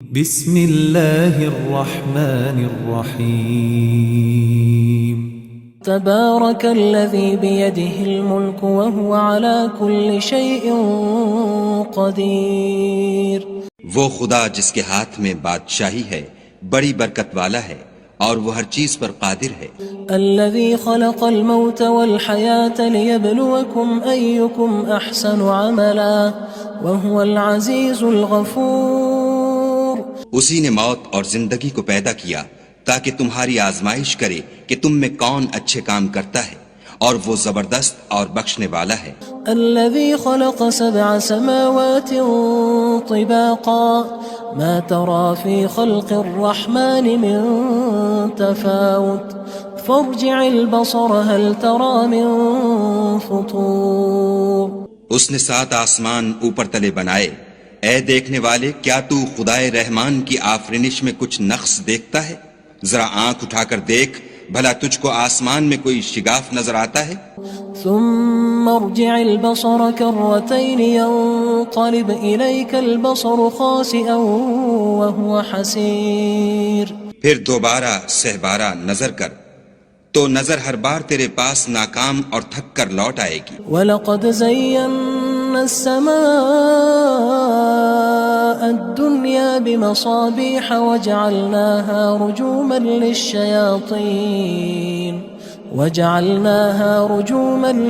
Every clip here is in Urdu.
بسم الله الرحمن الرحيم تبارك الذي بيده الملك وهو على كل شيء قدير. وہ خدا جس کے ہاتھ میں بادشاہی ہے بڑی برکت والا ہے اور وہ ہر چیز پر قادر ہے. الذي خلق الموت والحياة ليبلوكم أيكم أحسن عملا وهو العزيز الغفور. اسی نے موت اور زندگی کو پیدا کیا تاکہ تمہاری آزمائش کرے کہ تم میں کون اچھے کام کرتا ہے اور وہ زبردست اور بخشنے والا ہے. الذي خلق 7 سماوات طباقا ما ترى في خلق الرحمن من تفاوت فارجع البصر هل ترى من فطور. اس نے 7 آسمان اوپر تلے بنائے. اے دیکھنے والے، کیا تو خدائے رحمان کی آفرینش میں کچھ نقص دیکھتا ہے؟ ذرا آنکھ اٹھا کر دیکھ، بھلا تجھ کو آسمان میں کوئی شگاف نظر آتا ہے؟ ثم ارجع البصر كرتين ينقلب إليك البصر خاسئا وهو حسير. پھر دوبارہ سہبارہ نظر کر تو نظر ہر بار تیرے پاس ناکام اور تھک کر لوٹ آئے گی. وَلَقَدْ زَيَّنَّا السَّمَاءَ الدُّنْيَا بِمَصَابِيحَ وَجَعَلْنَاهَا رُجُومًا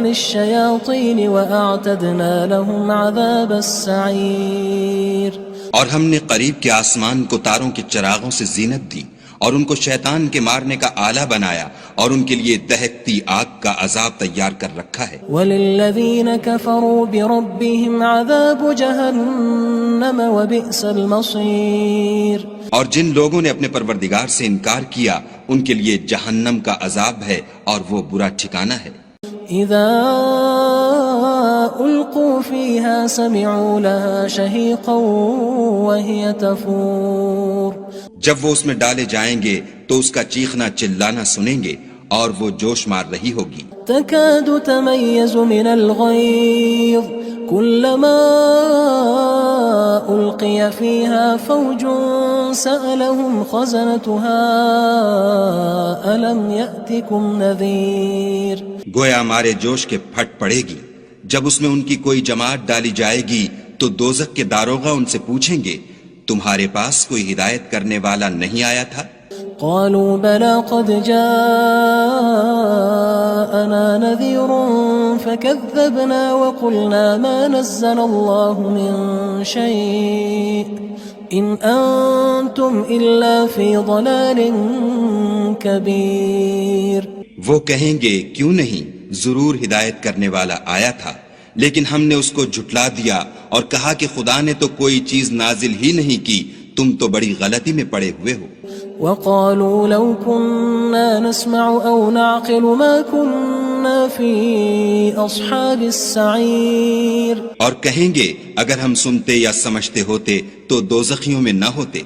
لِلشَّيَاطِينِ وَأَعْتَدْنَا لَهُمْ عَذَابَ السَّعِيرِ. اور ہم نے قریب کے آسمان کو تاروں کے چراغوں سے زینت دی اور ان کو شیطان کے مارنے کا آلہ بنایا اور ان کے لیے دہکتی آگ کا عذاب تیار کر رکھا ہے. وَلِلَّذِينَ كَفَرُوا بِرَبِّهِمْ عَذَابُ جَهَنَّمَ وَبِئْسَ الْمَصِيرُ. اور جن لوگوں نے اپنے پروردگار سے انکار کیا ان کے لیے جہنم کا عذاب ہے اور وہ برا ٹھکانہ ہے. اذا القوا فيها سمعوا لها شهيقا وهي تفور. جب وہ اس میں ڈالے جائیں گے تو اس کا چیخنا چلانا سنیں گے اور وہ جوش مار رہی ہوگی. تكاد تميز من الغيظ كلما ألقي فيها فوج سألهم خزنتها ألم يأتكم نذير. گویا مارے جوش کے پھٹ پڑے گی. جب اس میں ان کی کوئی جماعت ڈالی جائے گی تو دوزخ کے داروغہ ان سے پوچھیں گے تمہارے پاس کوئی ہدایت کرنے والا نہیں آیا تھا؟ قالوا بلى قد جاءنا نذير فكذبنا وقلنا ما نزل الله من شيء إن أنتم إلا في ضلال كبير. وہ کہیں گے کیوں نہیں، ضرور ہدایت کرنے والا آیا تھا، لیکن ہم نے اس کو جھٹلا دیا اور کہا کہ خدا نے تو کوئی چیز نازل ہی نہیں کی، تم تو بڑی غلطی میں پڑے ہوئے ہو. وقالوا لو كنا نسمع أو نعقل ما كنا في أصحاب السعير. اور کہیں گے اگر ہم سنتے یا سمجھتے ہوتے تو دوزخیوں میں نہ ہوتے.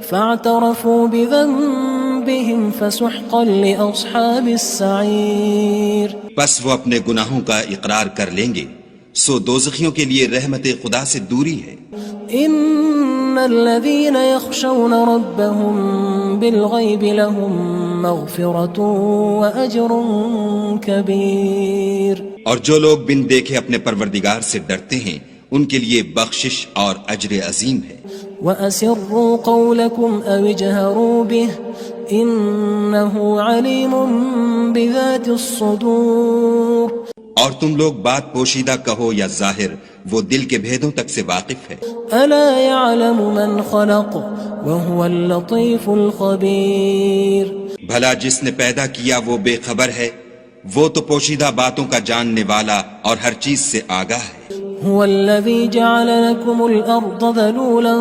فاعترفوا بذنبهم فسحقا لأصحاب السعير. پس وہ اپنے گناہوں کا اقرار کر لیں گے، سو دوزخیوں کے لیے رحمت خدا سے دوری ہے. ان الذين يخشون ربهم بالغيب لهم مغفرة وأجر كبير. اور جو لوگ بن دیکھے اپنے پروردگار سے ڈرتے ہیں ان کے لیے بخشش اور اجر عظیم ہے. وَأَسِرُّوا قَوْلَكُمْ أَوِ اجْهَرُوا بِهِ إِنَّهُ عَلِيمٌ بِذَاتِ الصُّدُورِ. اور تم لوگ بات پوشیدہ کہو یا ظاہر، وہ دل کے بھیدوں تک سے واقف ہے. أَلَا يَعْلَمُ مَنْ خَلَقَ وَهُوَ اللَّطِيفُ الْخَبِيرُ. بھلا جس نے پیدا کیا وہ بے خبر ہے، وہ تو پوشیدہ باتوں کا جاننے والا اور ہر چیز سے آگاہ ہے. هو الذي جعل لكم الأرض ذلولا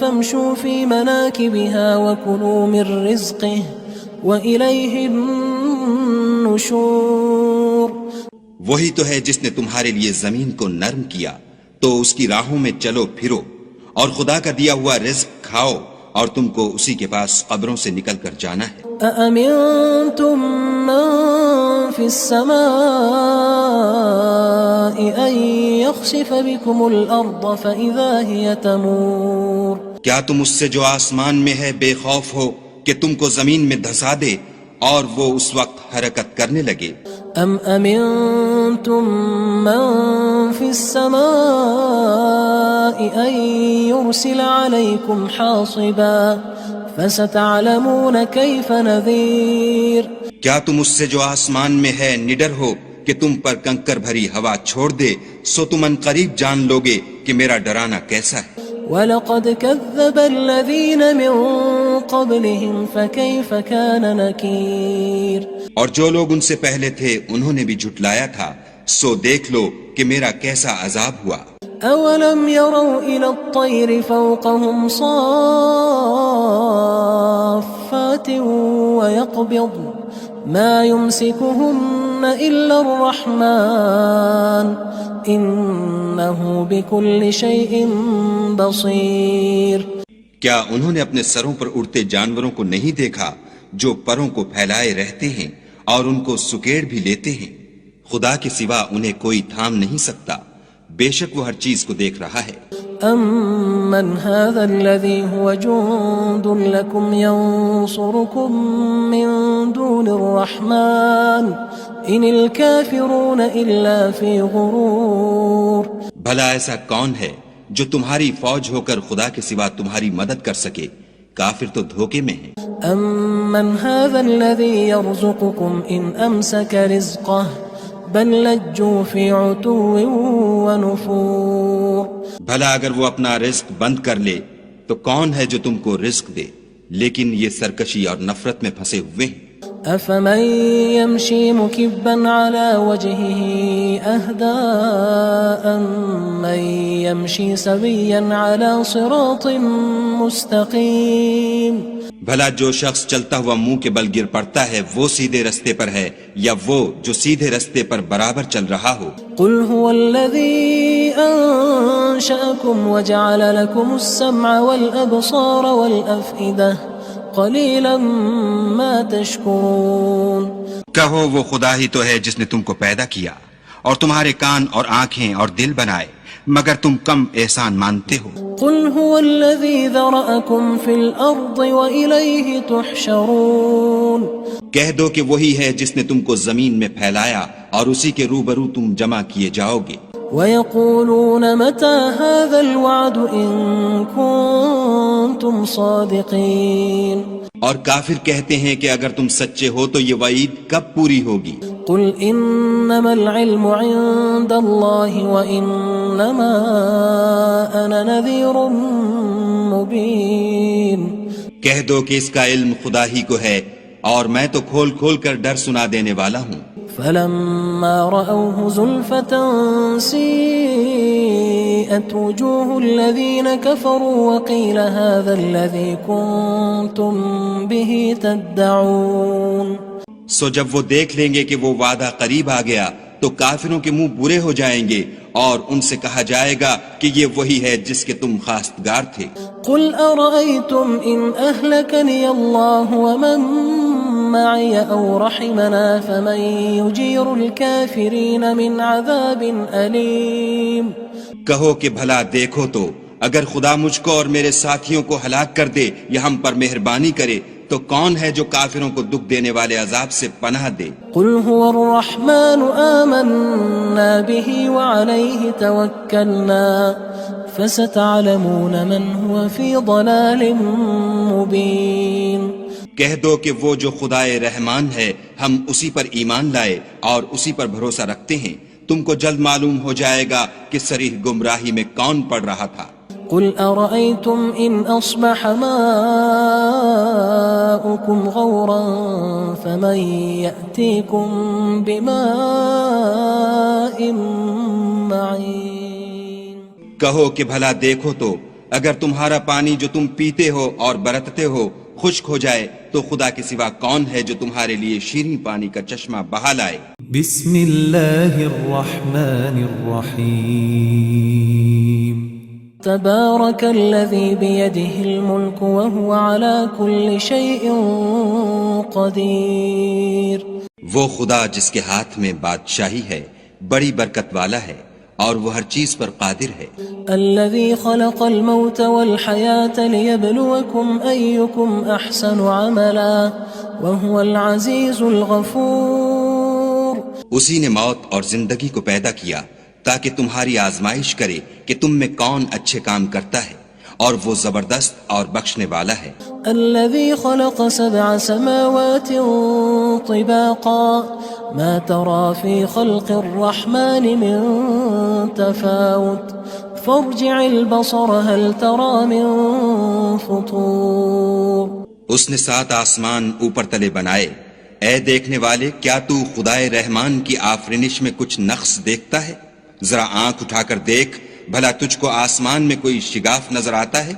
فامشوا في مناكبها وكلوا من رزقه وإليه النشور. وہی تو ہے جس نے تمہارے لیے زمین کو نرم کیا تو اس کی راہوں میں چلو پھرو اور خدا کا دیا ہوا رزق کھاؤ اور تم کو اسی کے پاس قبروں سے نکل کر جانا ہے. أأمنتم من في السماء أن يخسف بكم الأرض فإذا هي تمور. کیا تم اس سے جو آسمان میں ہے بے خوف ہو کہ تم کو زمین میں دھسا دے اور وہ اس وقت حرکت کرنے لگے؟ ام امنتم من في السماء ان يرسل عليكم حاصبا فستعلمون كيف نذير کیا تم اس سے جو آسمان میں ہے نڈر ہو کہ تم پر کنکر بھری ہوا چھوڑ دے، سو تم ان قریب جان لوگے کہ میرا ڈرانا کیسا ہے۔ وَلَقَدْ كَذَّبَ الَّذِينَ مِن قَبْلِهِمْ فَكَيْفَ كَانَ نَكِيرٌ اور جو لوگ ان سے پہلے تھے انہوں نے بھی جھٹلایا تھا، سو دیکھ لو کہ میرا کیسا عذاب ہوا۔ أَوَلَمْ يَرَوْا إِلَى الطَّيْرِ فَوْقَهُمْ صَافَّاتٍ وَيَقْبِضْنَ مَا يُمْسِكُهُنَّ إِلَّا الرَّحْمَنُ إِنَّهُ بِكُلِّ شَيْءٍ بَصِيرٌ کیا انہوں نے اپنے سروں پر اڑتے جانوروں کو نہیں دیکھا جو پروں کو پھیلائے رہتے ہیں اور ان کو سکیڑ بھی لیتے ہیں؟ خدا کے سوا انہیں کوئی تھام نہیں سکتا، بے شک وہ ہر چیز کو دیکھ رہا ہے۔ أَمَّنْ هَذَا الَّذِي هُوَ جُندٌ لَكُمْ يَنصُرُكُم مِّن دُونِ الرَّحْمَنِ إِنِ الْكَافِرُونَ إِلَّا فِي غُرُورٍ بھلا ایسا کون ہے جو تمہاری فوج ہو کر خدا کے سوا تمہاری مدد کر سکے؟ کافر تو دھوکے میں ہیں۔ أَمَّنْ هَذَا الَّذِي يَرْزُقُكُمْ إِنْ أَمْسَكَ رِزْقَهُ بَلْ لَجُّوا فِي عُتُوٍّ وَنُفُورٍ بھلا اگر وہ اپنا رزق بند کر لے تو کون ہے جو تم کو رزق دے؟ لیکن یہ سرکشی اور نفرت میں پھنسے ہوئے ہیں۔ أَفَمَن يَمْشِي مُكِبًّا عَلَى وَجْهِهِ أَهْدَىٰ أَمَّن يَمْشِي سَوِيًّا عَلَى صِرَاطٍ مُّسْتَقِيمٍ بھلا جو شخص چلتا ہوا منہ کے بل گر پڑتا ہے وہ سیدھے رستے پر ہے یا وہ جو سیدھے رستے پر برابر چل رہا ہو؟ قُلْ هُوَ الَّذِي أَنشَأَكُمْ وَجَعَلَ لَكُمُ السَّمْعَ وَالْأَبْصَارَ وَالْأَفْئِدَةَ قَلِيلًا مَا تَشْكُرُونَ کہو وہ خدا ہی تو ہے جس نے تم کو پیدا کیا اور تمہارے کان اور آنکھیں اور دل بنائے، مگر تم کم احسان مانتے ہو۔ قُلْ هُوَ الَّذِي ذَرَأَكُمْ فِي الْأَرْضِ وَإِلَيْهِ تُحْشَرُونَ کہہ دو کہ وہی ہے جس نے تم کو زمین میں پھیلایا اور اسی کے روبرو تم جمع کیے جاؤ گے۔ وَيَقُولُونَ مَتَى هَذَا الْوَعْدُ إِن كُنتُمْ صَادِقِينَ اور کافر کہتے ہیں کہ اگر تم سچے ہو تو یہ وعید کب پوری ہوگی؟ قُلْ إِنَّمَا الْعِلْمُ عِندَ اللَّهِ وَإِنَّمَا أَنَا نَذِيرٌ مُّبِينٌ کہہ دو کہ اس کا علم خدا ہی کو ہے اور میں تو کھول کھول کر ڈر سنا دینے والا ہوں۔ فَلَمَّا رَأَوْهُ زُلْفَةً سِيئَتْ وُجُوهُ الَّذِينَ كَفَرُوا وَقِيلَ هَذَا الَّذِي كُنتُم بِهِ تَدَّعُونَ سو جب وہ دیکھ لیں گے کہ وہ وعدہ قریب آ گیا تو کافروں کے منہ برے ہو جائیں گے اور ان سے کہا جائے گا کہ یہ وہی ہے جس کے تم خواستگار تھے۔ قُلْ أَرَأَيْتُمْ إِنْ أَهْلَكَنِيَ اللَّهُ وَمَن مَّعِيَ أَوْ رَحِمَنَا فَمَن يُجِيرُ الْكَافِرِينَ مِنْ عَذَابٍ أَلِيمٍ کہو کہ بھلا دیکھو تو اگر خدا مجھ کو اور میرے ساتھیوں کو ہلاک کر دے یا ہم پر مہربانی کرے تو کون ہے جو کافروں کو دکھ دینے والے عذاب سے پناہ دے؟ قُلْ هُوَ الرَّحْمَنُ آمَنَّا بِهِ وَعَلَيْهِ تَوَكَّلْنَا فَسَتَعْلَمُونَ مَنْ هُوَ فِي ضَلَالٍ مُّبِينٍ کہہ دو کہ وہ جو خدائے رحمان ہے ہم اسی پر ایمان لائے اور اسی پر بھروسہ رکھتے ہیں، تم کو جلد معلوم ہو جائے گا کہ صریح گمراہی میں کون پڑ رہا تھا۔ قُلْ أَرَأَيْتُمْ إِنْ أَصْبَحَ مَاؤُكُمْ غَوْرًا فَمَن يَأْتِيكُم بِمَاءٍ مَّعِينٍ کہو کہ بھلا دیکھو تو اگر تمہارا پانی جو تم پیتے ہو اور برتتے ہو خشک ہو جائے تو خدا کے سوا کون ہے جو تمہارے لیے شیریں پانی کا چشمہ بہا لائے؟ بسم اللہ الرحمن الرحیم تبارك الذي بيده الملك وهو على كل شيء قدير وہ خدا جس کے ہاتھ میں بادشاہی ہے بڑی برکت والا ہے اور وہ ہر چیز پر قادر ہے. الذي خلق الموت والحياة ليبلوكم أيكم أحسن عملا وهو العزيز الغفور. اسی نے موت اور زندگی کو پیدا کیا تاکہ تمہاری آزمائش کرے کہ تم میں کون اچھے کام کرتا ہے، اور وہ زبردست اور بخشنے والا ہے. الذي خلق 7 سماوات طباقا ما ترى في خلق الرحمن من تفاوت فارجع البصر هل ترى من فطور. اس نے 7 آسمان اوپر تلے بنائے. اے دیکھنے والے، کیا تو خدائے رحمان کی آفرینش میں کچھ نقص دیکھتا ہے؟ ذرا آنکھ اٹھا کر دیکھ، بھلا تجھ کو آسمان میں کوئی شگاف نظر آتا ہے؟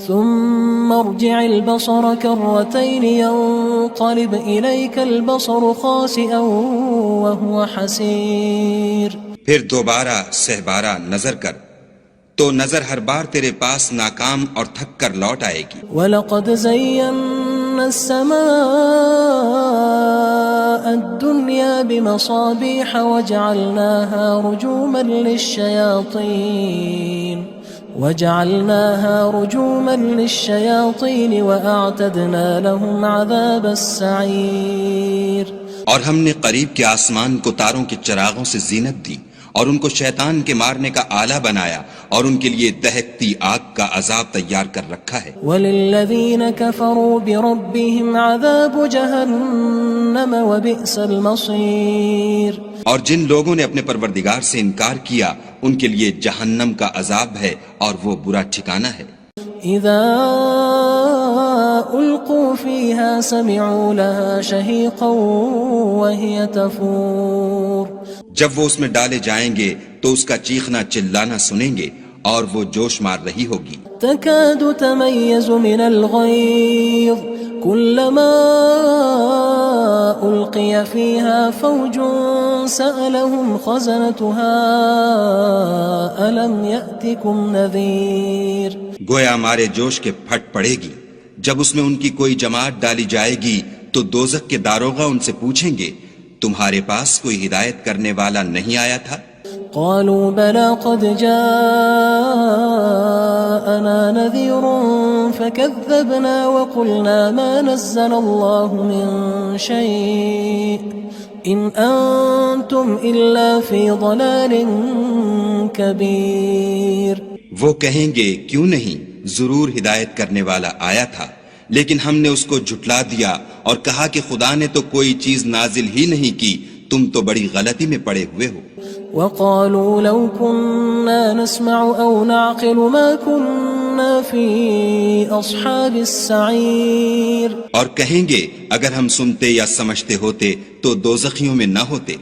ثم ارجع البصر كرتين ينقلب إليك البصر خاسئا وهو حسير. پھر دوبارہ سہبارہ نظر کر تو نظر ہر بار تیرے پاس ناکام اور تھک کر لوٹ آئے گی. وَلَقَدْ زَيَّنَّا السَّمَاءَ الدُّنْيَا بِمَصَابِيحَ وَجَعَلْنَاهَا رُجُومًا لِلشَّيَاطِينِ وَأَعْتَدْنَا لَهُمْ عَذَابَ السَّعِيرِ. اور ہم نے قریب کے آسمان کو تاروں کے چراغوں سے زینت دی اور ان کو شیطان کے مارنے کا آلہ بنایا اور ان کے لیے دہکتی آگ کا عذاب تیار کر رکھا ہے. وَلِلَّذِينَ كَفَرُوا بِرَبِّهِمْ عَذَابُ جَهَنَّمَ وَبِئْسَ الْمَصِيرُ. اور جن لوگوں نے اپنے پروردگار سے انکار کیا ان کے لیے جہنم کا عذاب ہے اور وہ برا ٹھکانہ ہے. اذا القوا فيها سمعوا لها شهيقا وهي تفور. جب وہ اس میں ڈالے جائیں گے تو اس کا چیخنا چلانا سنیں گے اور وہ جوش مار رہی ہوگی. تكاد تميز من الغيظ كلما ألقي فيها فوج سألهم خزنتها ألم يأتكم نذير. گویا ہمارے جوش کے پھٹ پڑے گی. جب اس میں ان کی کوئی جماعت ڈالی جائے گی تو دوزخ کے داروغہ ان سے پوچھیں گے تمہارے پاس کوئی ہدایت کرنے والا نہیں آیا تھا؟ قالوا بلى قد جاءنا نذير فكذبنا وقلنا ما نزل الله من شيء إن أنتم إلا في ضلال كبير. وہ کہیں گے کیوں نہیں، ضرور ہدایت کرنے والا آیا تھا، لیکن ہم نے اس کو جھٹلا دیا اور کہا کہ خدا نے تو کوئی چیز نازل ہی نہیں کی، تم تو بڑی غلطی میں پڑے ہوئے ہو. وقالوا لو كنا نسمع أو نعقل ما كنا في أصحاب السعير. اور کہیں گے اگر ہم سنتے یا سمجھتے ہوتے تو دوزخیوں میں نہ ہوتے.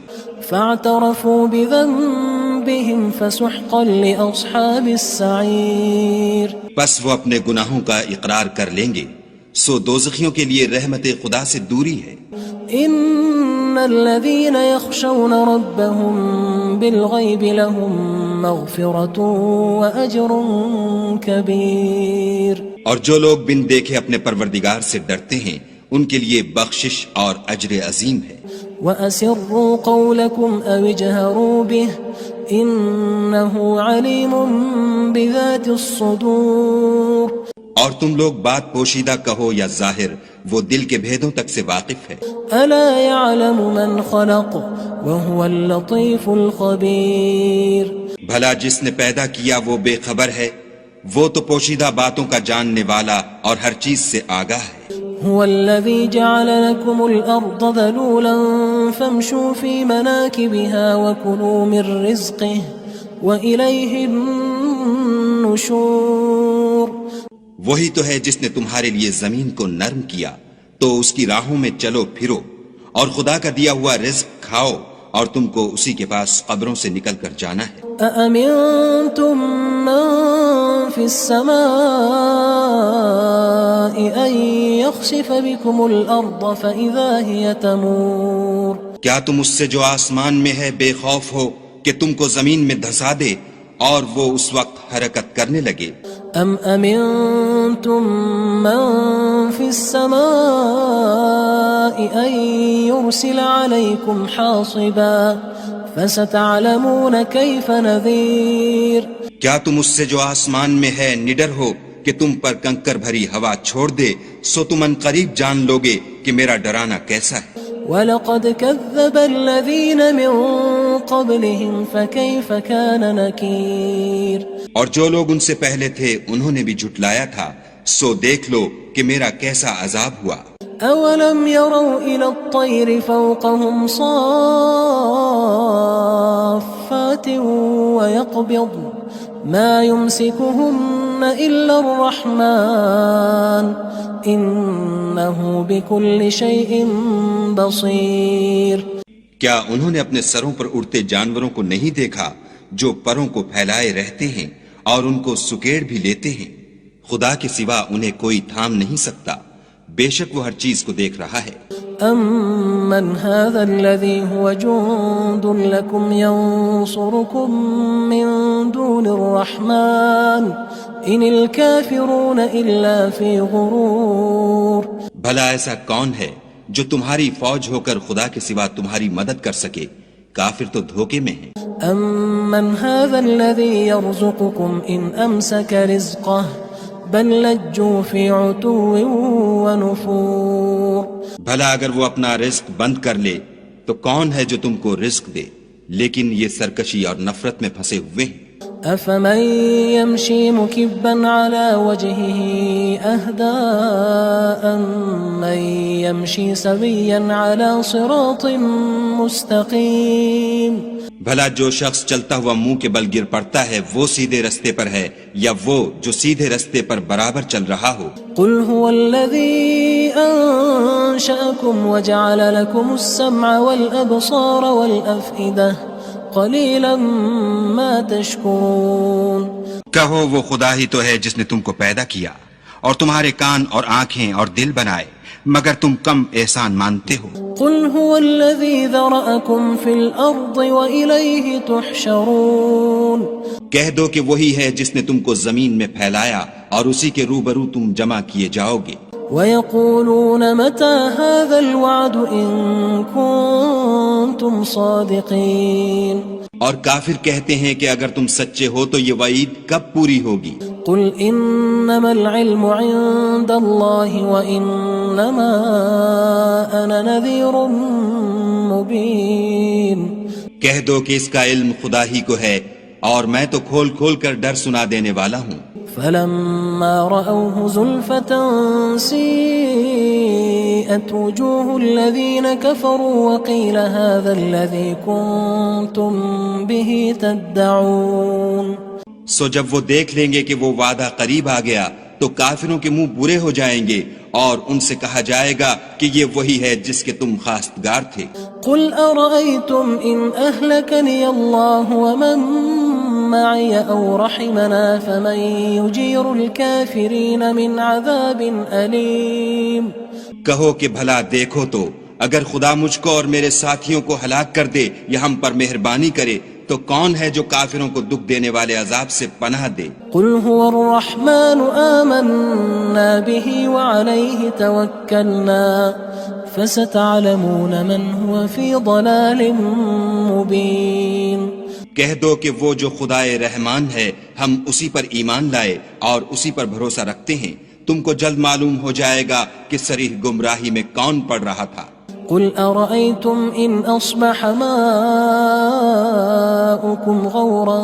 فاعترفوا بذنبهم فسحقا لأصحاب السعير. بس وہ اپنے گناہوں کا اقرار کر لیں گے، سو دوزخیوں کے لیے رحمت خدا سے دوری ہے. ان الذين يخشون ربهم بالغيب لهم مغفرة واجر كبير. اور جو لوگ بن دیکھے اپنے پروردگار سے ڈرتے ہیں ان کے لیے بخشش اور اجر عظیم ہے. واسروا قولكم او اجهروا به انه عليم بذات الصدور. اور تم لوگ بات پوشیدہ کہو یا ظاہر، وہ دل کے بھیدوں تک سے واقف ہے. الا يعلم من خلق وهو اللطيف الخبير. بھلا جس نے پیدا کیا وہ بے خبر ہے، وہ تو پوشیدہ باتوں کا جاننے والا اور ہر چیز سے آگاہ ہے. هو الذي جعل لكم الأرض ذلولا فامشوا في مناكبها وكلوا من رزقه وإليه النشور. وہی تو ہے جس نے تمہارے لیے زمین کو نرم کیا تو اس کی راہوں میں چلو پھرو اور خدا کا دیا ہوا رزق کھاؤ اور تم کو اسی کے پاس قبروں سے نکل کر جانا ہے. أأمنتم من في السماء أن يخسف بكم الأرض فإذا هي تمور. کیا تم اس سے جو آسمان میں ہے بے خوف ہو کہ تم کو زمین میں دھسا دے اور وہ اس وقت حرکت کرنے لگے؟ ام امنتم من في السماء ان يرسل عليكم حاصبا فستعلمون كيف نذير کیا تم اس سے جو آسمان میں ہے نڈر ہو کہ تم پر کنکر بھری ہوا چھوڑ دے، سو تم ان قریب جان لوگے کہ میرا ڈرانا کیسا ہے۔ وَلَقَدْ كَذَّبَ الَّذِينَ مِن قَبْلِهِمْ فَكَيْفَ كَانَ نَكِيرٌ اور جو لوگ ان سے پہلے تھے انہوں نے بھی جھٹلایا تھا، سو دیکھ لو کہ میرا کیسا عذاب ہوا۔ أَوَلَمْ يَرَوْا إِلَى الطَّيْرِ فَوْقَهُمْ صَافَّاتٍ وَيَقْبِضْنَ مَا يُمْسِكُهُنَّ إِلَّا الرَّحْمَنُ إِنَّهُ بِكُلِّ شَيْءٍ بَصِيرٌ کیا انہوں نے اپنے سروں پر اڑتے جانوروں کو نہیں دیکھا جو پروں کو پھیلائے رہتے ہیں اور ان کو سکیڑ بھی لیتے ہیں؟ خدا کے سوا انہیں کوئی تھام نہیں سکتا، بے شک وہ ہر چیز کو دیکھ رہا ہے۔ أَمَّنْ هَذَا الَّذِي هُوَ جُندٌ لَكُمْ يَنصُرُكُم مِّن دُونِ الرَّحْمَنِ إِنِ الْكَافِرُونَ إِلَّا فِي غُرُورٍ بھلا ایسا کون ہے جو تمہاری فوج ہو کر خدا کے سوا تمہاری مدد کر سکے؟ کافر تو دھوکے میں ہیں۔ أَمَّنْ هَذَا الَّذِي يَرْزُقُكُمْ إِنْ أَمْسَكَ رِزْقَهُ بَل لَجُّوا فِي عُتُوٍّ وَنُفُورٍ بھلا اگر وہ اپنا رزق بند کر لے تو کون ہے جو تم کو رزق دے؟ لیکن یہ سرکشی اور نفرت میں پھنسے ہوئے ہیں۔ أَفَمَن يَمْشِي مُكِبًّا عَلَى وَجْهِهِ أَهْدَىٰ أَمَّن يَمْشِي سَوِيًّا عَلَى صِرَاطٍ مُّسْتَقِيمٍ بھلا جو شخص چلتا ہوا منہ کے بل گر پڑتا ہے وہ سیدھے رستے پر ہے یا وہ جو سیدھے رستے پر برابر چل رہا ہو؟ قُلْ هُوَ الَّذِي أَنشَأَكُمْ وَجَعَلَ لَكُمُ السَّمْعَ وَالْأَبْصَارَ وَالْأَفْئِدَةَ قَلِيلًا مَا تَشْكُرُونَ کہو وہ خدا ہی تو ہے جس نے تم کو پیدا کیا اور تمہارے کان اور آنکھیں اور دل بنائے، مگر تم کم احسان مانتے ہو۔ قُلْ هُوَ الَّذِي ذَرَأَكُمْ فِي الْأَرْضِ وَإِلَيْهِ تُحْشَرُونَ کہہ دو کہ وہی ہے جس نے تم کو زمین میں پھیلایا اور اسی کے روبرو تم جمع کیے جاؤ گے۔ وَيَقُولُونَ مَتَى هَذَا الْوَعْدُ إِن كُنتُمْ صَادِقِينَ اور کافر کہتے ہیں کہ اگر تم سچے ہو تو یہ وعید کب پوری ہوگی؟ قُلْ إِنَّمَا الْعِلْمُ عِندَ اللَّهِ وَإِنَّمَا أَنَا نَذِيرٌ مُّبِينٌ کہہ دو کہ اس کا علم خدا ہی کو ہے اور میں تو کھول کھول کر ڈر سنا دینے والا ہوں۔ فَلَمَّا رَأَوْهُ زُلْفَةً سِيئَتْ وُجُوهُ الَّذِينَ كَفَرُوا وَقِيلَ هَذَا الَّذِي كُنتُم بِهِ تَدَّعُونَ سو جب وہ دیکھ لیں گے کہ وہ وعدہ قریب آ گیا تو کافروں کے منہ برے ہو جائیں گے اور ان سے کہا جائے گا کہ یہ وہی ہے جس کے تم خواستگار تھے۔ قُلْ أَرَأَيْتُمْ إِنْ أَهْلَكَنِيَ اللَّهُ وَمَن مَّعِيَ أَوْ رَحِمَنَا فَمَن يُجِيرُ الْكَافِرِينَ مِنْ عَذَابٍ أَلِيمٍ کہو کہ بھلا دیکھو تو اگر خدا مجھ کو اور میرے ساتھیوں کو ہلاک کر دے یا ہم پر مہربانی کرے تو کون ہے جو کافروں کو دکھ دینے والے عذاب سے پناہ دے؟ قُلْ هُوَ الرَّحْمَنُ آمَنَّا بِهِ وَعَلَيْهِ تَوَكَّلْنَا فَسَتَعْلَمُونَ مَنْ هُوَ فِي ضَلَالٍ مُّبِينٍ کہہ دو کہ وہ جو خدائے رحمان ہے ہم اسی پر ایمان لائے اور اسی پر بھروسہ رکھتے ہیں، تم کو جلد معلوم ہو جائے گا کہ صریح گمراہی میں کون پڑ رہا تھا۔ قُلْ أَرَأَيْتُمْ إِنْ أَصْبَحَ مَاؤُكُمْ غَوْرًا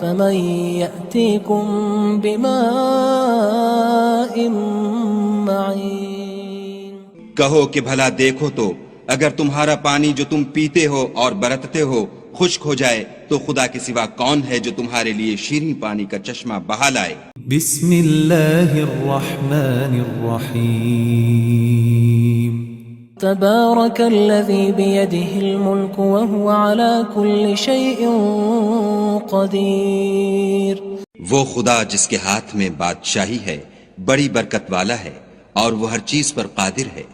فَمَن يَأْتِيكُم بِمَاءٍ مَّعِينٍ کہو کہ بھلا دیکھو تو اگر تمہارا پانی جو تم پیتے ہو اور برتتے ہو خشک ہو جائے تو خدا کے سوا کون ہے جو تمہارے لیے شیریں پانی کا چشمہ بہا لائے؟ بسم اللہ الرحمن الرحیم تبارك الذي بيده الملك وهو على كل شيء قدير وہ خدا جس کے ہاتھ میں بادشاہی ہے بڑی برکت والا ہے اور وہ ہر چیز پر قادر ہے۔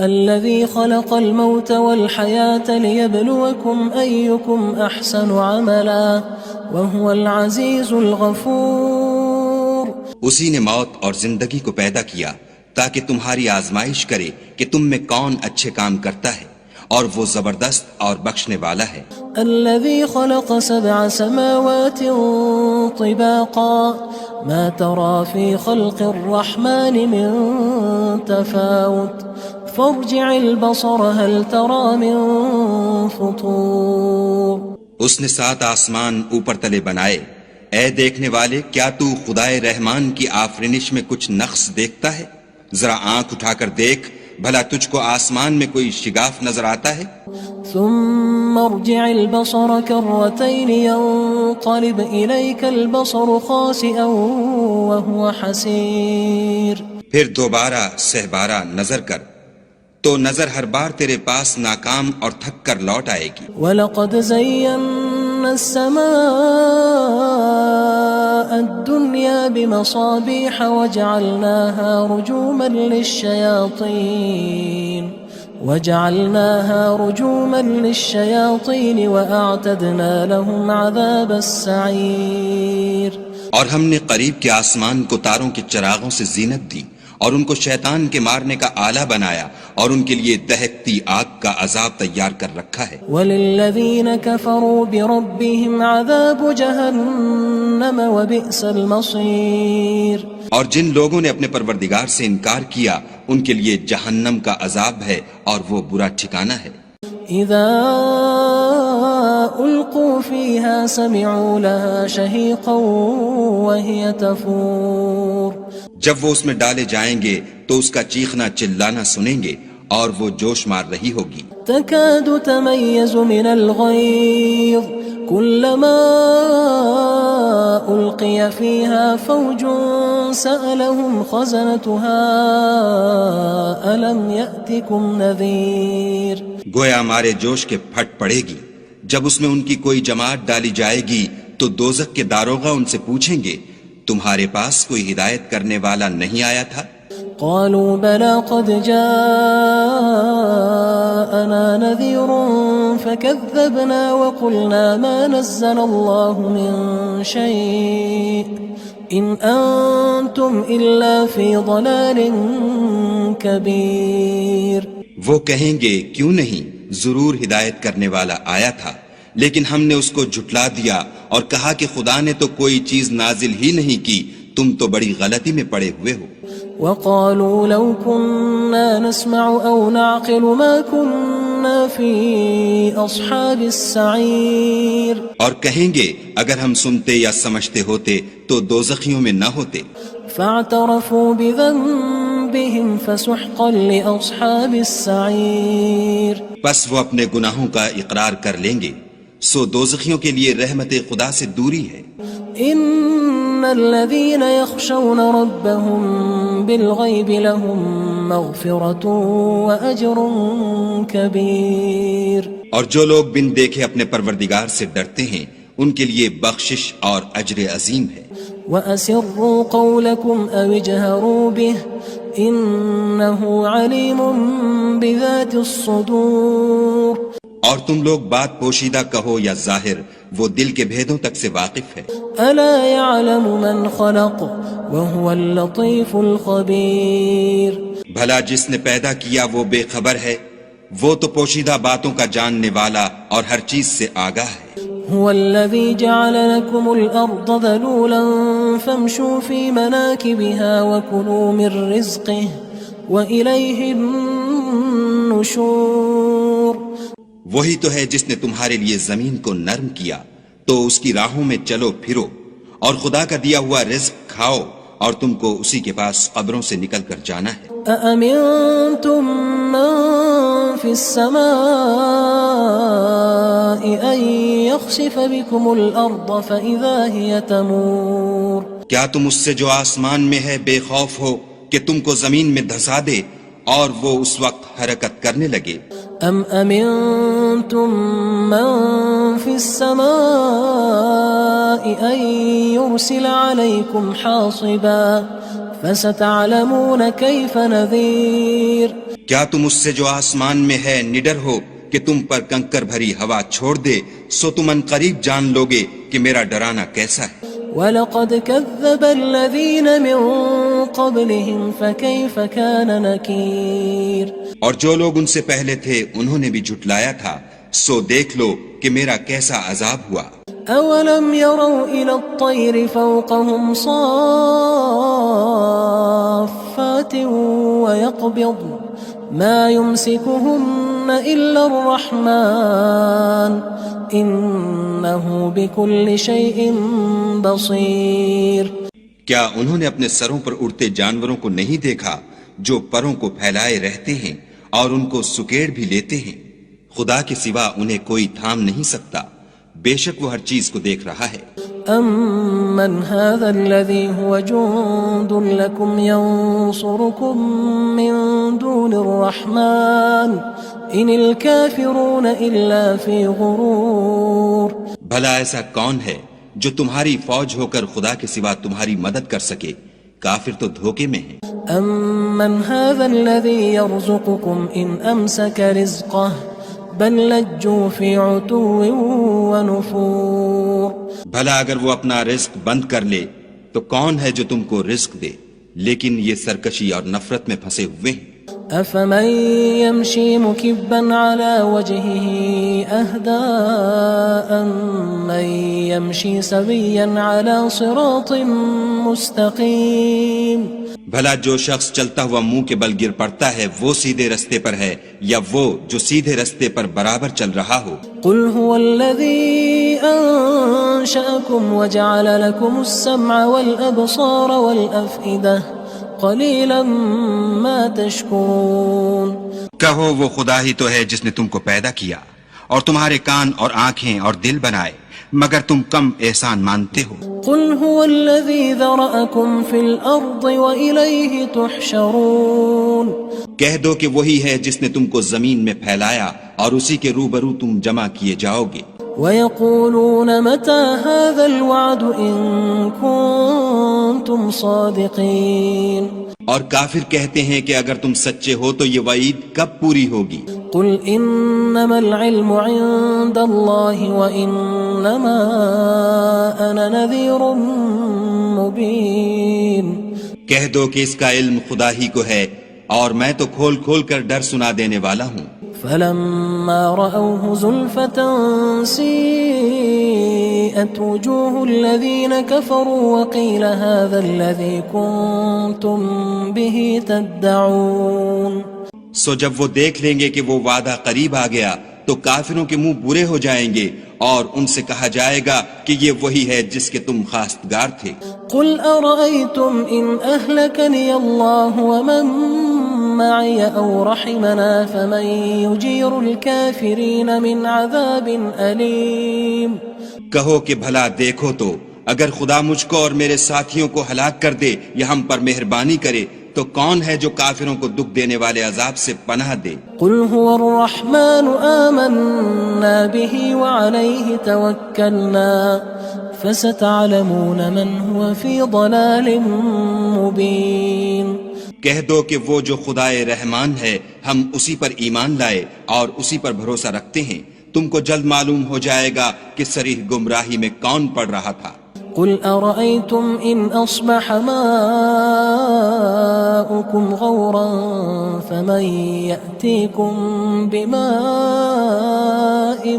الذي خلق الموت والحياة ليبلوكم أيكم أحسن عملا وهو العزيز الغفور اسی نے موت اور زندگی کو پیدا کیا تاکہ تمہاری آزمائش کرے کہ تم میں کون اچھے کام کرتا ہے، اور وہ زبردست اور بخشنے والا ہے۔ الذي خلق 7 سماوات طباقا ما ترى في خلق الرحمن من تفاوت فارجع البصر هل ترى من فطور۔ اس نے 7 آسمان اوپر تلے بنائے، اے دیکھنے والے کیا تو خدائے رحمان کی آفرینش میں کچھ نقص دیکھتا ہے؟ ذرا آنکھ اٹھا کر دیکھ، بھلا تجھ کو آسمان میں کوئی شگاف نظر آتا ہے؟ ثم ارجع البصر كرتين ينقلب إليك البصر خاسئا وهو حسير۔ پھر دوبارہ سہبارہ نظر کر تو نظر ہر بار تیرے پاس ناکام اور تھک کر لوٹ آئے گی۔ وَلَقَدْ زَيَّنَّا السَّمَاءَ الدُّنْيَا بِمَصَابِيحَ وَجَعَلْنَاهَا رُجُومًا لِلشَّيَاطِينِ وَأَعْتَدْنَا لَهُمْ عَذَابَ السَّعِيرِ۔ اور ہم نے قریب کے آسمان کو تاروں کے چراغوں سے زینت دی اور ان کو شیطان کے مارنے کا آلہ بنایا اور ان کے لیے دہکتی آگ کا عذاب تیار کر رکھا ہے۔ وَلِلَّذِينَ كَفَرُوا بِرَبِّهِمْ عَذَابُ جَهَنَّمَ وَبِئْسَ الْمَصِيرُ۔ اور جن لوگوں نے اپنے پروردگار سے انکار کیا ان کے لیے جہنم کا عذاب ہے اور وہ برا ٹھکانہ ہے۔ اذا القوا فيها سمعوا لها شهيقا وهي تفور۔ جب وہ اس میں ڈالے جائیں گے تو اس کا چیخنا چلانا سنیں گے اور وہ جوش مار رہی ہوگی۔ تكاد تميز من الغيظ كلما ألقي فيها فوج سألهم خزنتها ألم يأتكم نذير۔ گویا ہمارے جوش کے پھٹ پڑے گی جب اس میں ان کی کوئی جماعت ڈالی جائے گی تو دوزخ کے داروغہ ان سے پوچھیں گے تمہارے پاس کوئی ہدایت کرنے والا نہیں آیا تھا؟ قالوا بلى قد جاءنا نذير فكذبنا وقلنا ما نزل الله من شيء إن أنتم إلا في ضلال كبير۔ وہ کہیں گے کیوں نہیں، ضرور ہدایت کرنے والا آیا تھا، لیکن ہم نے اس کو جھٹلا دیا اور کہا کہ خدا نے تو کوئی چیز نازل ہی نہیں کی، تم تو بڑی غلطی میں پڑے ہوئے ہو۔ وقالوا لو كنا نسمع أو نعقل ما كنا في أصحاب السعير۔ اور کہیں گے اگر ہم سنتے یا سمجھتے ہوتے تو دوزخیوں میں نہ ہوتے۔ فاعترفوا بذنبهم فسحقا لأصحاب السعير۔ پس وہ اپنے گناہوں کا اقرار کر لیں گے، سو دوزخیوں کے لیے رحمت خدا سے دوری ہے۔ ان الذين يخشون ربهم بالغيب لهم مغفرة واجر كبير۔ اور جو لوگ بن دیکھے اپنے پروردگار سے ڈرتے ہیں ان کے لیے بخشش اور اجر عظیم ہے۔ وَأَسِرُّوا قَوْلَكُمْ أَوِ اجْهَرُوا بِهِ إِنَّهُ عَلِيمٌ بِذَاتِ الصُّدُورِ۔ اور تم لوگ بات پوشیدہ کہو یا ظاہر، وہ دل کے بھیدوں تک سے واقف ہے۔ أَلَا يَعْلَمُ مَنْ خَلَقَ وَهُوَ اللَّطِيفُ الْخَبِيرُ۔ بھلا جس نے پیدا کیا وہ بے خبر ہے، وہ تو پوشیدہ باتوں کا جاننے والا اور ہر چیز سے آگاہ ہے۔ هو الذي جعل لكم الأرض ذلولا فامشوا في مناكبها وكلوا من رزقه وإليه النشور۔ وہی تو ہے جس نے تمہارے لیے زمین کو نرم کیا تو اس کی راہوں میں چلو پھرو اور خدا کا دیا ہوا رزق کھاؤ اور تم کو اسی کے پاس قبروں سے نکل کر جانا ہے۔ أأمنتم من في السماء أن يخسف بكم الأرض فإذا هي تمور۔ کیا تم اس سے جو آسمان میں ہے بے خوف ہو کہ تم کو زمین میں دھسا دے اور وہ اس وقت حرکت کرنے لگے؟ ام امنتم من في السماء ان يرسل عليكم حاصبا فستعلمون كيف نذير۔ کیا تم اس سے جو آسمان میں ہے نڈر ہو کہ تم پر کنکر بھری ہوا چھوڑ دے، سو تم ان قریب جان لوگے کہ میرا ڈرانا کیسا ہے۔ وَلَقَدْ كَذَّبَ الَّذِينَ مِن قبلهم فكيف كان نكير اور جو لوگ ان سے پہلے تھے انہوں نے بھی جھٹلایا تھا، سو دیکھ لو کہ میرا کیسا عذاب ہوا۔ أولم يروا إلى الطير فوقهم صافات ويقبض ما يمسكهن إلا الرحمن إنه بكل شيء بصير۔ کیا انہوں نے اپنے سروں پر اڑتے جانوروں کو نہیں دیکھا جو پروں کو پھیلائے رہتے ہیں اور ان کو سکیڑ بھی لیتے ہیں؟ خدا کے سوا انہیں کوئی تھام نہیں سکتا، بے شک وہ ہر چیز کو دیکھ رہا ہے۔ أَمَّنْ هَذَا الَّذِي هُوَ جُندٌ لَكُمْ يَنصُرُكُم مِّن دُونِ الرَّحْمَٰنِ إِنِ الْكَافِرُونَ إِلَّا فِي غُرُورٍ۔ بھلا ایسا کون ہے جو تمہاری فوج ہو کر خدا کے سوا تمہاری مدد کر سکے؟ کافر تو دھوکے میں ہیں۔ أَمَّنْ هَذَا الَّذِي يَرْزُقُكُمْ إِنْ أَمْسَكَ رِزْقَهُ بل لجوا في عتو ونفور۔ بھلا اگر وہ اپنا رزق بند کر لے تو کون ہے جو تم کو رزق دے، لیکن یہ سرکشی اور نفرت میں پھنسے ہوئے ہیں۔ أفمن يمشي مكبا على وجهه أهدى أمن يمشي سويا على صراط مستقيم۔ بھلا جو شخص چلتا ہوا منہ کے بل گر پڑتا ہے وہ سیدھے رستے پر ہے یا وہ جو سیدھے رستے پر برابر چل رہا ہو؟ قل هو الذي أنشأكم وجعل لكم السمع والأبصار والأفئدة قلیلا ما تشکرون۔ کہو وہ خدا ہی تو ہے جس نے تم کو پیدا کیا اور تمہارے کان اور آنکھیں اور دل بنائے، مگر تم کم احسان مانتے ہو۔ قل هو الذی ذرأکم فی الارض وإلیہ تحشرون۔ کہہ دو کہ وہی ہے جس نے تم کو زمین میں پھیلایا اور اسی کے روبرو تم جمع کیے جاؤ گے۔ وَيَقُولُونَ مَتَى هَذَا الْوَعْدُ إِن كُنتُمْ صَادِقِينَ۔ اور کافر کہتے ہیں کہ اگر تم سچے ہو تو یہ وعید کب پوری ہوگی؟ قُلْ إِنَّمَا الْعِلْمُ عِندَ اللَّهِ وَإِنَّمَا أَنَا نَذِيرٌ مُبِينٌ۔ کہہ دو کہ اس کا علم خدا ہی کو ہے اور میں تو کھول کھول کر ڈر سنا دینے والا ہوں۔ فلما رأوه زلفة سيئت وجوه الذين كفروا وقيل هذا الذي كنتم به تدعون۔ سو جب وہ دیکھ لیں گے کہ وہ وعدہ قریب آ گیا تو کافروں کے منہ برے ہو جائیں گے اور ان سے کہا جائے گا کہ یہ وہی ہے جس کے تم خواستگار تھے۔ قل أرأيتم إن أهلكني الله ومن معي أو رحمنا فمن يجير الكافرين من عذاب أليم۔ کہو کہ بھلا دیکھو تو اگر خدا مجھ کو اور میرے ساتھیوں کو ہلاک کر دے یا ہم پر مہربانی کرے تو کون ہے جو کافروں کو دکھ دینے والے عذاب سے پناہ دے؟ قل هو الرحمن آمنا به وعليه توكلنا فستعلمون من هو في ضلال مبين۔ کہہ دو کہ وہ جو خدائے رحمان ہے ہم اسی پر ایمان لائے اور اسی پر بھروسہ رکھتے ہیں، تم کو جلد معلوم ہو جائے گا کہ صریح گمراہی میں کون پڑ رہا تھا۔ قل أرأيتم إن أصبح ماؤكم غورا فمن يأتيكم بماء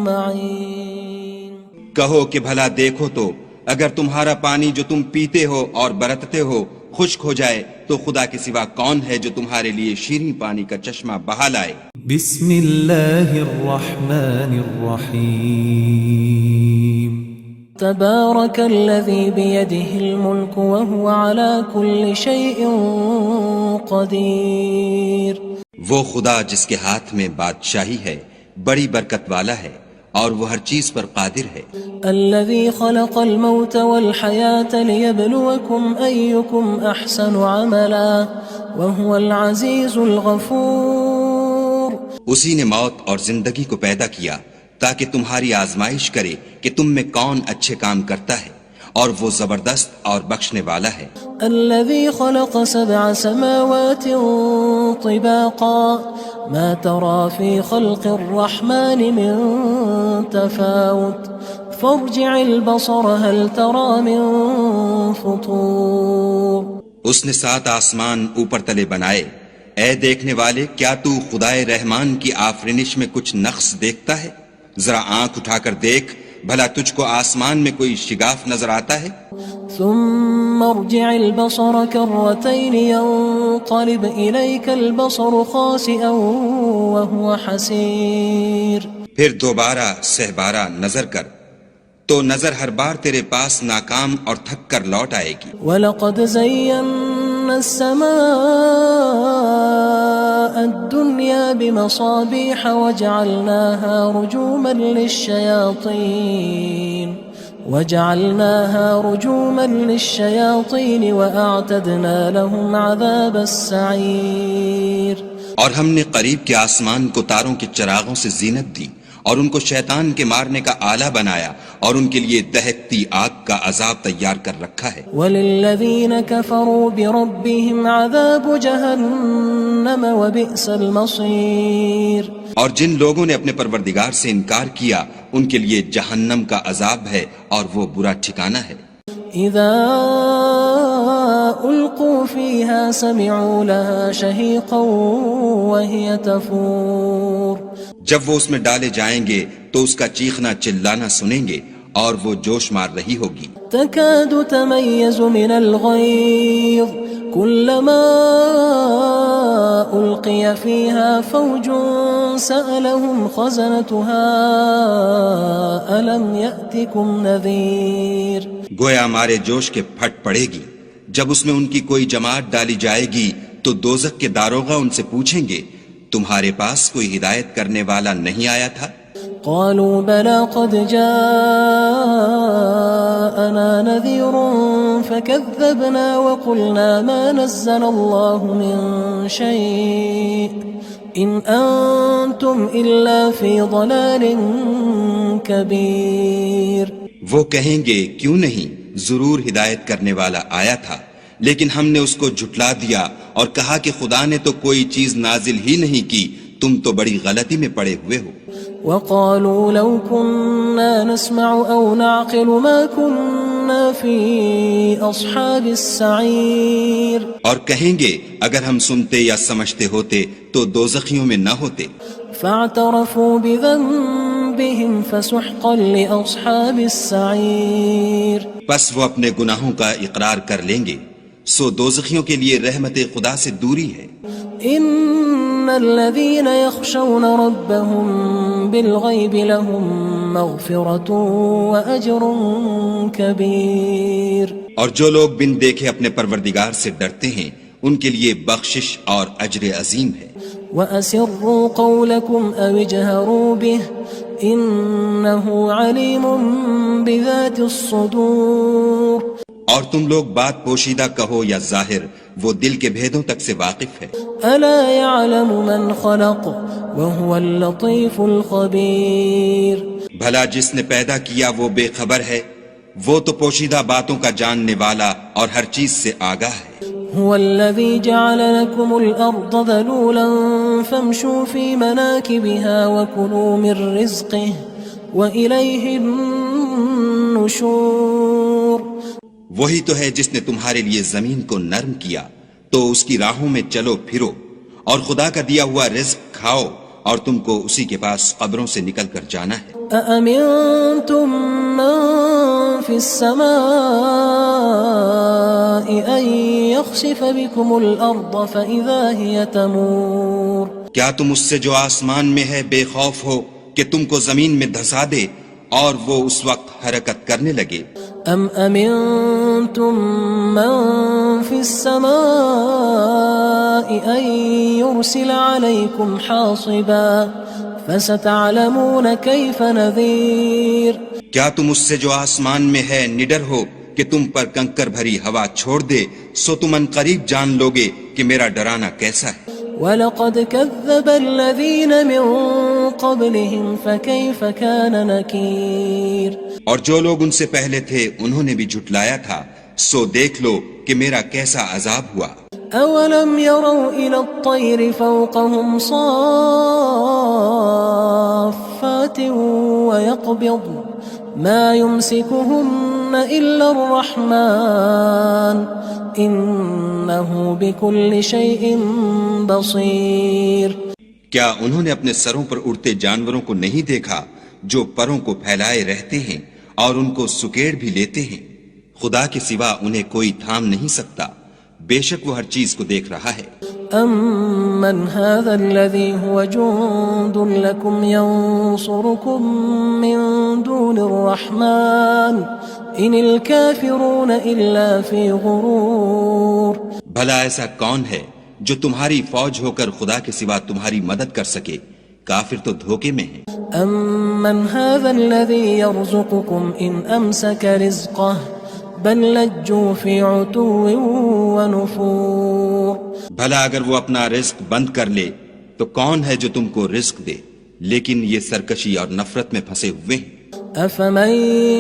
معين۔ کہو کہ بھلا دیکھو تو اگر تمہارا پانی جو تم پیتے ہو اور برتتے ہو خشک ہو جائے تو خدا کے سوا کون ہے جو تمہارے لیے شیریں پانی کا چشمہ بہا لائے؟ بسم اللہ الرحمن الرحیم۔ تبارك الذي بيده الملك وهو على كل شيء قدير۔ وہ خدا جس کے ہاتھ میں بادشاہی ہے بڑی برکت والا ہے اور وہ ہر چیز پر قادر ہے۔ الذي خلق الموت والحياة ليبلوكم أيكم أحسن عملا وهو العزيز الغفور۔ اسی نے موت اور زندگی کو پیدا کیا تاکہ تمہاری آزمائش کرے کہ تم میں کون اچھے کام کرتا ہے اور وہ زبردست اور بخشنے والا ہے۔ الذي خلق 7 سماوات طباقا ما ترى في خلق الرحمن من تفاوت فارجع البصر هل ترى من فطور۔ اس نے 7 آسمان اوپر تلے بنائے، اے دیکھنے والے کیا تو خدائے رحمان کی آفرینش میں کچھ نقص دیکھتا ہے؟ ذرا آنکھ اٹھا کر دیکھ، بھلا تجھ کو آسمان میں کوئی شگاف نظر آتا ہے؟ ثم ارجع البصر كرتين ينقلب إليك البصر خاسئا وهو حسير. پھر دوبارہ سہبارہ نظر کر تو نظر ہر بار تیرے پاس ناکام اور تھک کر لوٹ آئے گی. وَلَقَدْ زَيَّنَّا السَّمَاءَ الدُّنْيَا بِمَصَابِيحَ وَجَعَلْنَاهَا رُجُومًا لِلشَّيَاطِينِ وَأَعْتَدْنَا لَهُمْ عَذَابَ السَّعِيرِ. اور ہم نے قریب کے آسمان کو تاروں کے چراغوں سے زینت دی اور ان کو شیطان کے مارنے کا آلہ بنایا اور ان کے لیے دہکتی آگ کا عذاب تیار کر رکھا ہے. وَلِلَّذِينَ كَفَرُوا بِرَبِّهِمْ عَذَابُ جَهَنَّمَ وَبِئْسَ الْمَصِيرُ. اور جن لوگوں نے اپنے پروردگار سے انکار کیا ان کے لیے جہنم کا عذاب ہے اور وہ برا ٹھکانہ ہے. اذا القوا فيها سمعوا لها شهيقا وهي تفور. جب وہ اس میں ڈالے جائیں گے تو اس کا چیخنا چلانا سنیں گے اور وہ جوش مار رہی ہوگی. تكاد تميز من الغيظ كلما ألقي فيها فوج سألهم خزنتها ألم يأتكم نذير. گویا ہمارے جوش کے پھٹ پڑے گی جب اس میں ان کی کوئی جماعت ڈالی جائے گی تو دوزخ کے داروغہ ان سے پوچھیں گے تمہارے پاس کوئی ہدایت کرنے والا نہیں آیا تھا؟ قالوا بلى قد جاءنا نذير فكذبنا وقلنا ما نزل الله من شيء إن أنتم إلا في ضلال كبير. وہ کہیں گے کیوں نہیں، ضرور ہدایت کرنے والا آیا تھا، لیکن ہم نے اس کو جھٹلا دیا اور کہا کہ خدا نے تو کوئی چیز نازل ہی نہیں کی، تم تو بڑی غلطی میں پڑے ہوئے ہو. وقالوا لو كنا نسمع أو نعقل ما كنا في أصحاب السعير. اور کہیں گے اگر ہم سنتے یا سمجھتے ہوتے تو دوزخیوں میں نہ ہوتے. فاعترفوا بذنبهم فسحقا لأصحاب السعير. پس وہ اپنے گناہوں کا اقرار کر لیں گے، سو دوزخیوں کے لیے رحمت خدا سے دوری ہے. ان الذين يخشون ربهم بالغيب لهم مغفرة واجر كبير. اور جو لوگ بن دیکھے اپنے پروردگار سے ڈرتے ہیں ان کے لیے بخشش اور اجر عظیم ہے. واسروا قولكم او اجهروا به انه عليم بذات الصدور. اور تم لوگ بات پوشیدہ کہو یا ظاہر، وہ دل کے بھیدوں تک سے واقف ہے. الا يعلم من خلق وهو اللطيف الخبير. بھلا جس نے پیدا کیا وہ بے خبر ہے، وہ تو پوشیدہ باتوں کا جاننے والا اور ہر چیز سے آگاہ ہے. هو الذي جعل لكم الأرض ذلولا فامشوا في مناكبها وكلوا من رزقه وإليه النشور. وہی تو ہے جس نے تمہارے لیے زمین کو نرم کیا تو اس کی راہوں میں چلو پھرو اور خدا کا دیا ہوا رزق کھاؤ اور تم کو اسی کے پاس قبروں سے نکل کر جانا ہے. أأمنتم من في السماء أن يخسف بكم الأرض فإذا هي تمور. کیا تم اس سے جو آسمان میں ہے بے خوف ہو کہ تم کو زمین میں دھسا دے اور وہ اس وقت حرکت کرنے لگے؟ ام امنتم من في السماء ان يرسل عليكم حاصبا فستعلمون كيف نذير. کیا تم اس سے جو آسمان میں ہے نڈر ہو کہ تم پر کنکر بھری ہوا چھوڑ دے، سو تم ان قریب جان لوگے کہ میرا ڈرانا کیسا ہے. وَلَقَدْ كَذَّبَ الَّذِينَ مِن قَبْلِهِمْ فَكَيْفَ كَانَ نَكِيرٌ. اور جو لوگ ان سے پہلے تھے انہوں نے بھی جھٹلایا تھا، سو دیکھ لو کہ میرا کیسا عذاب ہوا. أَوَلَمْ يَرَوْا إِلَى الطَّيْرِ فَوْقَهُمْ صَافَّاتٍ وَيَقْبِضْنَ مَا يُمْسِكُهُنَّ إِلَّا الرَّحْمَنُ إنه بكل شيء بصير. کیا انہوں نے اپنے سروں پر اڑتے جانوروں کو نہیں دیکھا جو پروں کو پھیلائے رہتے ہیں اور ان کو سکیڑ بھی لیتے ہیں؟ خدا کے سوا انہیں کوئی تھام نہیں سکتا، بے شک وہ ہر چیز کو دیکھ رہا ہے. أَمَّنْ هَذَا الَّذِي هُوَ جُندٌ لَكُمْ يَنصُرُكُم مِّن دُونِ الرَّحْمَنِ إِنِ الْكَافِرُونَ إِلَّا فِي غُرُورٍ. بھلا ایسا کون ہے جو تمہاری فوج ہو کر خدا کے سوا تمہاری مدد کر سکے؟ کافر تو دھوکے میں ہیں. أَمَّنْ هَذَا الَّذِي يَرْزُقُكُمْ إِنْ أَمْسَكَ رِزْقَهُ بل لجوا فی عتو ونفور. بھلا اگر وہ اپنا رزق بند کر لے تو کون ہے جو تم کو رزق دے؟ لیکن یہ سرکشی اور نفرت میں پھنسے ہوئے ہیں. افمن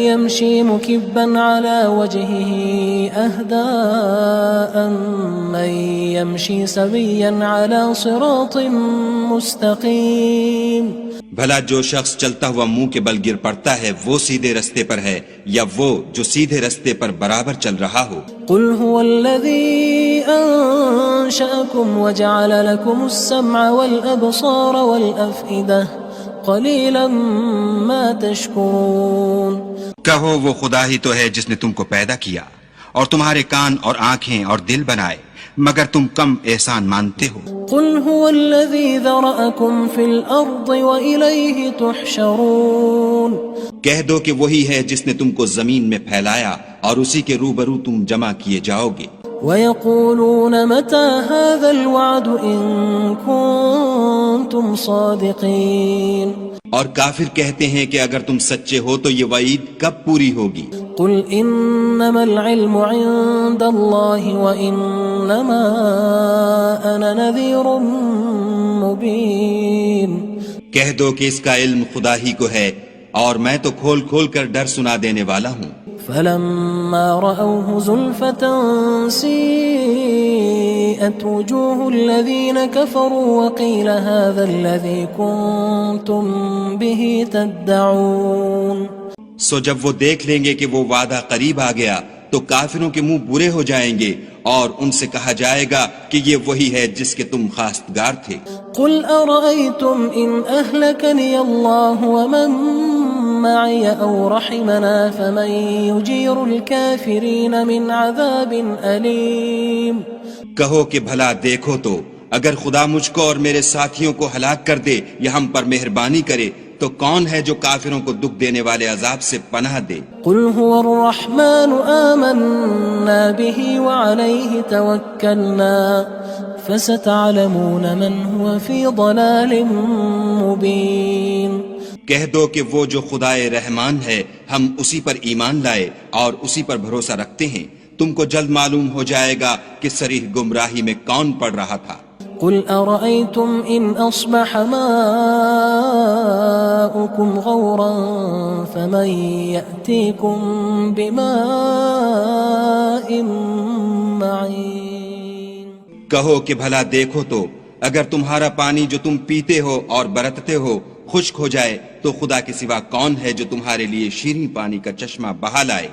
يمشي مكبا على وجهه اهدى من يمشي سويا على صراط مستقيم. بھلا جو شخص چلتا ہوا منہ کے بل گر پڑتا ہے وہ سیدھے رستے پر ہے یا وہ جو سیدھے رستے پر برابر چل رہا ہو؟ قل هو الذي انشأكم وجعل لكم السمع والابصار والافئدة قلیلا ما تشکرون. کہو وہ خدا ہی تو ہے جس نے تم کو پیدا کیا اور تمہارے کان اور آنکھیں اور دل بنائے، مگر تم کم احسان مانتے ہو. قل هو الذی ذرأکم فی الارض وإلیہ تحشرون. کہہ دو کہ وہی ہے جس نے تم کو زمین میں پھیلایا اور اسی کے روبرو تم جمع کیے جاؤ گے. وَيَقُولُونَ مَتَى هَذَا الْوَعْدُ إِن كُنتُمْ صَادِقِينَ. اور کافر کہتے ہیں کہ اگر تم سچے ہو تو یہ وعید کب پوری ہوگی؟ قُلْ إِنَّمَا الْعِلْمُ عِندَ اللَّهِ وَإِنَّمَا أَنَا نَذِيرٌ مُبِينٌ. کہہ دو کہ اس کا علم خدا ہی کو ہے اور میں تو کھول کھول کر ڈر سنا دینے والا ہوں. فلما رأوه زلفة سيئت وجوه الذين كفروا وقيل هذا الذي كنتم به تدعون. سو جب وہ دیکھ لیں گے کہ وہ وعدہ قریب آ گیا تو کافروں کے منہ برے ہو جائیں گے اور ان سے کہا جائے گا کہ یہ وہی ہے جس کے تم خواستگار تھے. قل أرأيتم إن أهلكني الله ومن معي أو رحمنا فمن يجير الكافرين من عذاب أليم. کہو کہ بھلا دیکھو تو اگر خدا مجھ کو اور میرے ساتھیوں کو ہلاک کر دے یا ہم پر مہربانی کرے تو کون ہے جو کافروں کو دکھ دینے والے عذاب سے پناہ دے؟ قل هو الرحمن آمنا به وعليه توكلنا فستعلمون من هو في ضلال مبين. کہہ دو کہ وہ جو خدائے رحمان ہے ہم اسی پر ایمان لائے اور اسی پر بھروسہ رکھتے ہیں، تم کو جلد معلوم ہو جائے گا کہ صریح گمراہی میں کون پڑ رہا تھا. قل أرأيتم إن أصبح ماؤكم غورا فمن يأتيكم بماء معين. کہو کہ بھلا دیکھو تو اگر تمہارا پانی جو تم پیتے ہو اور برتتے ہو خشک ہو جائے تو خدا کے سوا کون ہے جو تمہارے لیے شیریں پانی کا چشمہ بہا لائے.